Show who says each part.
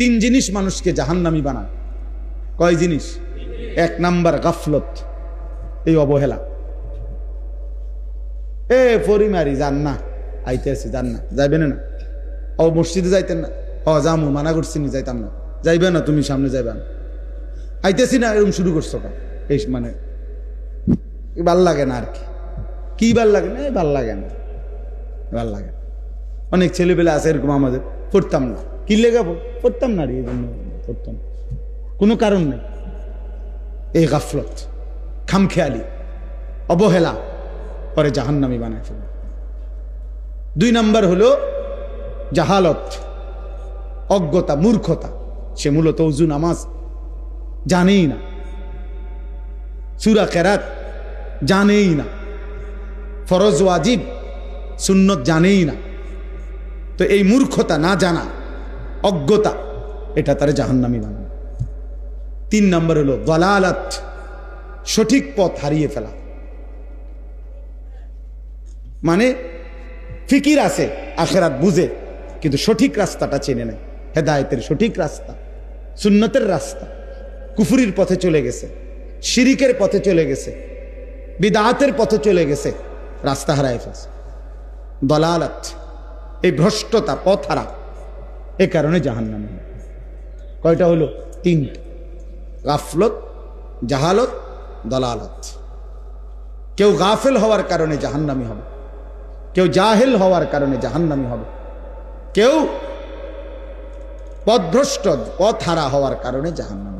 Speaker 1: তিন জিনিস মানুষকে জাহান্নামী বানায়। কয় জিনিস? এক নাম্বার গাফলত, এই অবহেলা। পরিমারি যান না, আইতে আছি, যান না, যাইবেন না। ও মসজিদে যাইতেন না, যামু, মানা করছি নি, যাইতাম না। যাইবে না, তুমি সামনে যাইবে না, আইতেছি না, এরকম শুরু করছো কা? এই মানে ভাল লাগে না আর কি ভাল লাগে না, ভাল লাগে না, ভাল লাগে। অনেক ছেলেপেলে আছে এরকম, আমাদের পড়তাম না, কি লেগে পড়তাম না রে, এই জন্য পড়তাম, কোনো কারণ নেই। এই গাফলত, খামখেয়ালি, অবহেলা পরে জাহান্নামী বানায় ফেলে। দুই নাম্বার হলো জাহালত, অজ্ঞতা, মূর্খতা। সে মূলত ওযু নামাজ জানেই না, সূরা কেরাত জানেই না, ফরজ ওয়াজিব সুন্নত জানেই না। তো এই মূর্খতা, না জানা, অজ্ঞতা, এটা তারে জাহান্নামী বানায়। তিন নাম্বার হলো দালালাত, সঠিক পথ হারিয়ে ফেলা। মানে ফিকির আছে, আখিরাত বুঝে, কিন্তু সঠিক রাস্তাটা চেনে নেয়। হেদায়েতের সঠিক রাস্তা, সুন্নতের রাস্তা, কুফরির পথে চলে গেছে, শিরিকের পথে চলে গেছে, বিদআতের পথে চলে গেছে, রাস্তা হারায় ফেলছে। দালালাত, এই ভ্রষ্টতা, পথ হারা, এ কারণে জাহান্নামী। কয়টা হলো? তিনটা। গাফলত, জাহালত, দালালাত। কেউ গাফেল হওয়ার কারণে জাহান্নামী হবে, কেউ জাহেল হওয়ার কারণে জাহান্নামী হবে, কেউ পথভ্রষ্ট, পথ হারা হওয়ার কারণে জাহান্নামী।